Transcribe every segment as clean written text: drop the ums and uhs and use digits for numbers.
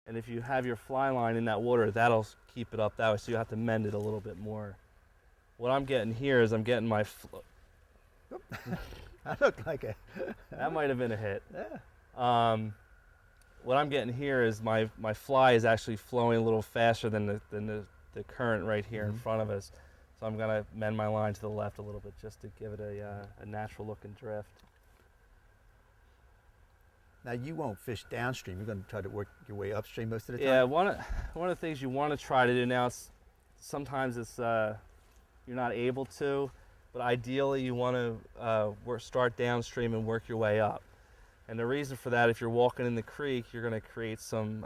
And if you have your fly line in that water, that'll keep it up that way, so you have to mend it a little bit more. What I'm getting here is I'm getting my... That looked like a... That might have been a hit. Yeah. What I'm getting here is my fly is actually flowing a little faster than the current right here in front of us. So I'm going to mend my line to the left a little bit just to give it a natural looking drift. Now you won't fish downstream. You're going to try to work your way upstream most of the time? Yeah, one of the things you want to try to do now, sometimes it's you're not able to, but ideally you want to start downstream and work your way up. And the reason for that, if you're walking in the creek, you're going to create some,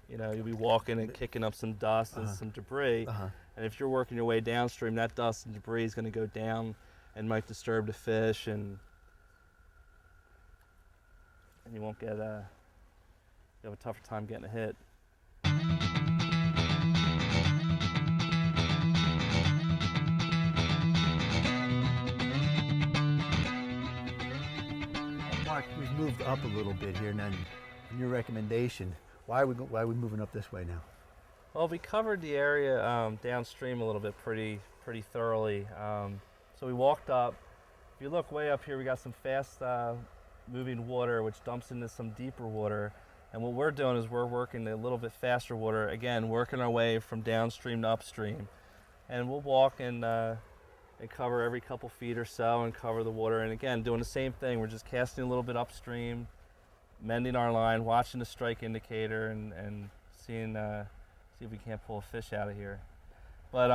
you'll be walking and kicking up some dust and some debris. And if you're working your way downstream, that dust and debris is going to go down and might disturb the fish, and you won't get you'll have a tougher time getting a hit. Mark, we've moved up a little bit here now. In your recommendation, why are we moving up this way now? Well, we covered the area downstream a little bit pretty thoroughly. So we walked up. If you look way up here, we got some fast moving water, which dumps into some deeper water. And what we're doing is we're working a little bit faster water, again, working our way from downstream to upstream. And we'll walk and cover every couple feet or so and cover the water. And again, doing the same thing. We're just casting a little bit upstream, mending our line, watching the strike indicator, and seeing see if we can't pull a fish out of here. But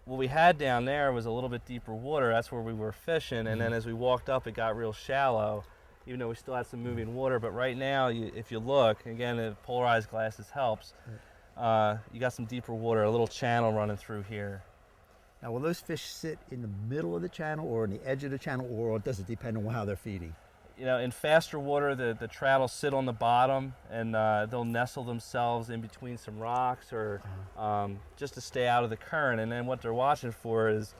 what we had down there was a little bit deeper water. That's where we were fishing. And then as we walked up, it got real shallow, even though we still had some moving water. But right now, if you look, again, the polarized glasses helps. You got some deeper water, a little channel running through here. Now, will those fish sit in the middle of the channel or on the edge of the channel, or does it depend on how they're feeding? You know, in faster water, the trout will sit on the bottom, and they'll nestle themselves in between some rocks, or just to stay out of the current. And then what they're watching for is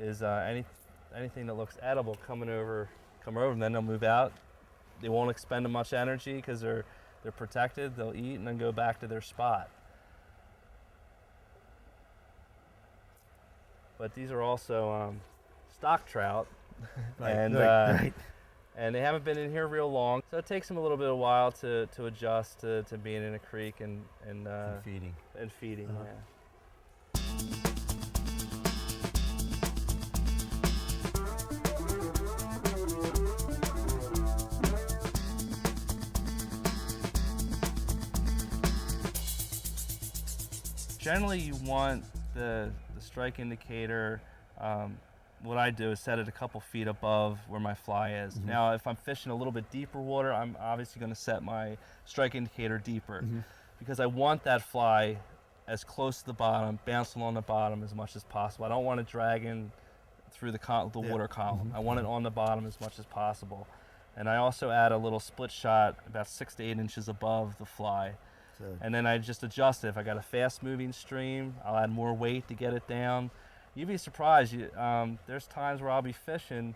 anything that looks edible come over, and then they'll move out. They won't expend much energy because they're protected. They'll eat and then go back to their spot. But these are also stock trout, Right, and right. and they haven't been in here real long, so it takes them a little bit of while to adjust to being in a creek and feeding. And feeding, yeah. Generally, you want the strike indicator. What I do is set it a couple feet above where my fly is. Now, if I'm fishing a little bit deeper water, I'm obviously going to set my strike indicator deeper because I want that fly as close to the bottom, bouncing on the bottom as much as possible. I don't want it dragging through the water column. I want it on the bottom as much as possible. And I also add a little split shot about 6 to 8 inches above the fly. And then I just adjust it. If I got a fast moving stream, I'll add more weight to get it down. You'd be surprised. There's times where I'll be fishing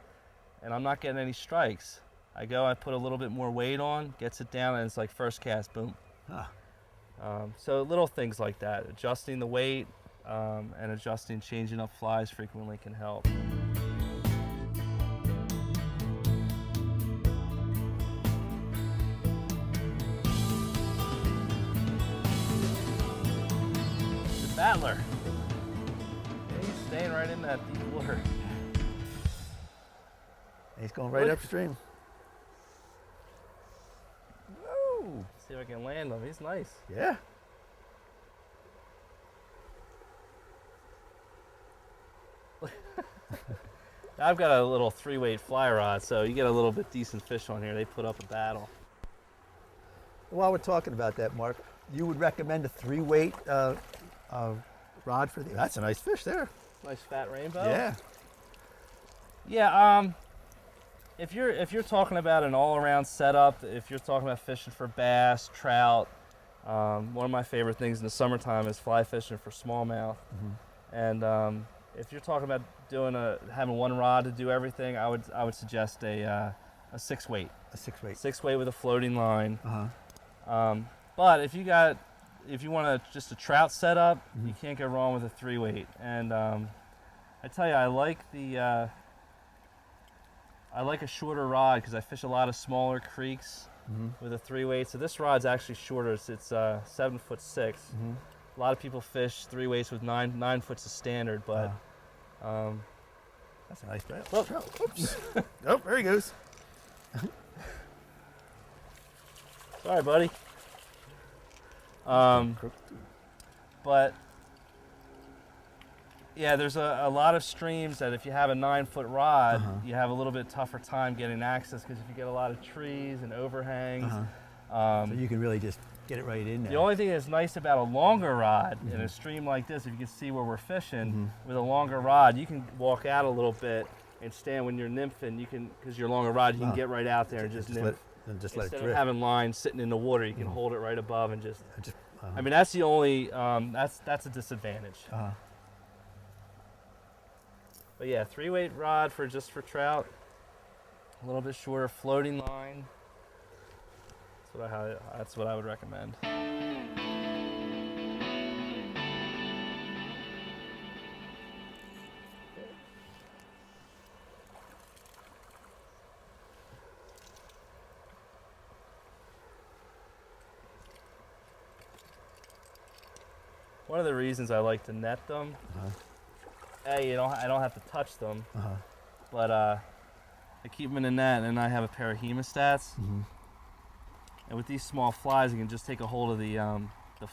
and I'm not getting any strikes. I put a little bit more weight on, gets it down, and it's like first cast, boom. So little things like that. Adjusting the weight and changing up flies frequently can help. Battler. Yeah, he's staying right in that deep water. He's going right upstream. Whoa! See if I can land him. He's nice. Yeah. I've got a little 3-weight fly rod, so you get a little bit decent fish on here. They put up a battle. While we're talking about that, Mark, you would recommend a 3-weight rod for the... That's a nice fish there. Nice fat rainbow. Yeah. Yeah. If you're talking about an all-around setup, if you're talking about fishing for bass, trout, one of my favorite things in the summertime is fly fishing for smallmouth. And if you're talking about having one rod to do everything, I would suggest a 6-weight. A 6-weight. 6-weight with a floating line. But if you want just a trout setup, you can't go wrong with a 3-weight. And I tell you, I like a shorter rod because I fish a lot of smaller creeks with a 3-weight. So this rod's actually shorter. It's 7'6". A lot of people fish 3-weights with 9 foot's a standard, but that's a nice trout. Oh. Trout. Oops. Oh, there he goes. Sorry, buddy. But yeah, there's a lot of streams that if you have a 9-foot rod, you have a little bit tougher time getting access because if you get a lot of trees and overhangs. So you can really just get it right in there. The only thing that's nice about a longer rod in a stream like this, if you can see where we're fishing, with a longer rod, you can walk out a little bit and stand when you're nymphing. You can, because your longer rod, you can get right out there and just nymph. Just let it Instead drift. of having lines sitting in the water, you can hold it right above and just. I mean, that's the only. That's a disadvantage. But yeah, 3-weight rod just for trout. A little bit shorter, floating line. That's what I would recommend. One of the reasons I like to net them, I don't have to touch them, but I keep them in a net, and then I have a pair of hemostats. And with these small flies, I can just take a hold of the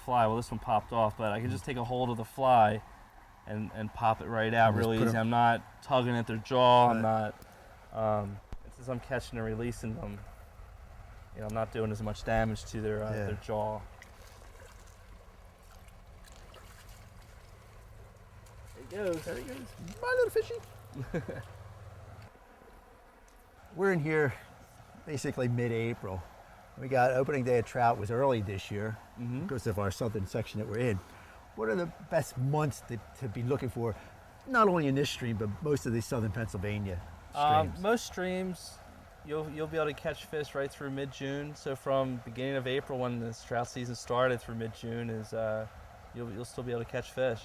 fly. Well, this one popped off, but I can just take a hold of the fly and pop it right out really easy. I'm not tugging at their jaw. I'm not. Since I'm catching and releasing them, I'm not doing as much damage to their jaw. There he goes. There he goes. My little fishy. We're in here basically mid-April. We got opening day of trout was early this year because of our southern section that we're in. What are the best months to be looking for, not only in this stream, but most of these southern Pennsylvania streams? Most streams, you'll be able to catch fish right through mid-June. So from beginning of April when this trout season started through mid-June is you'll still be able to catch fish.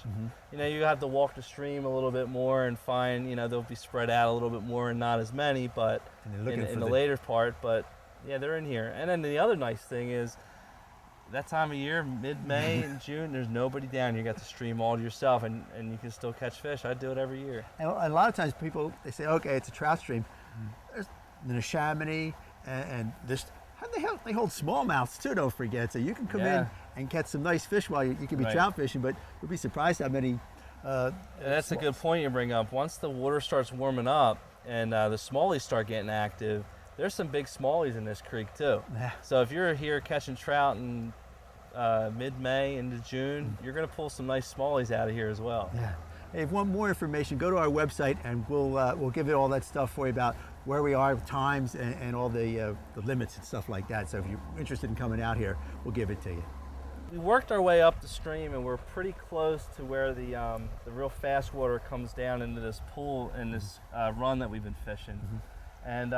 You have to walk the stream a little bit more and find, they'll be spread out a little bit more and not as many, but in the later part, but yeah, they're in here. And then the other nice thing is that time of year, mid-May and June, there's nobody down. You got the stream all to yourself, and you can still catch fish. I do it every year. And a lot of times people, they say, okay, it's a trout stream. There's the Chamonix and this, they hold smallmouths too, don't forget. So you can come in and catch some nice fish while you can be trout fishing, but you'll be surprised how many. That's a good point you bring up. Once the water starts warming up and the smallies start getting active, there's some big smallies in this creek too. So if you're here catching trout in mid-May into June, you're going to pull some nice smallies out of here as well. Yeah. Hey, if you want more information, go to our website and we'll give you all that stuff for you about where we are, times, and all the limits and stuff like that. So if you're interested in coming out here, we'll give it to you. We worked our way up the stream, and we're pretty close to where the real fast water comes down into this pool and this run that we've been fishing. And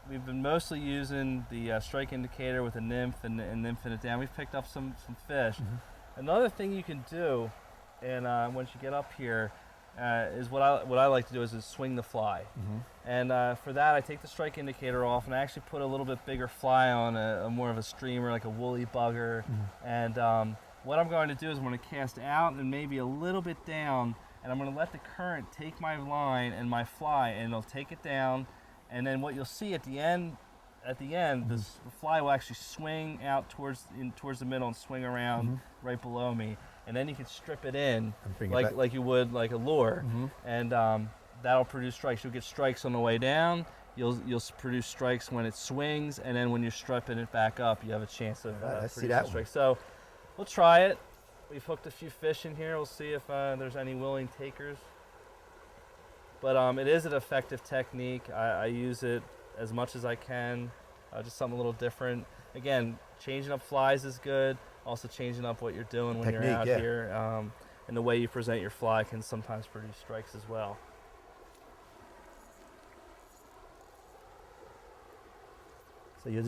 we've been mostly using the strike indicator with a nymph and nymphing it down. We've picked up some fish. Another thing you can do, and once you get up here, is what I like to do is swing the fly. And for that, I take the strike indicator off, and I actually put a little bit bigger fly on a more of a streamer, like a woolly bugger. And what I'm going to do is I'm going to cast out and maybe a little bit down, and I'm going to let the current take my line and my fly, and it'll take it down. And then what you'll see at the end, the fly will actually swing out towards the middle and swing around right below me. And then you can strip it in like you would like a lure, and that'll produce strikes. You'll get strikes on the way down. You'll produce strikes when it swings, and then when you're stripping it back up, you have a chance of producing strikes. So we'll try it. We've hooked a few fish in here. We'll see if there's any willing takers. But it is an effective technique. I use it as much as I can, just something a little different. Again, changing up flies is good. Also changing up what you're doing when you're out here. And the way you present your fly can sometimes produce strikes as well.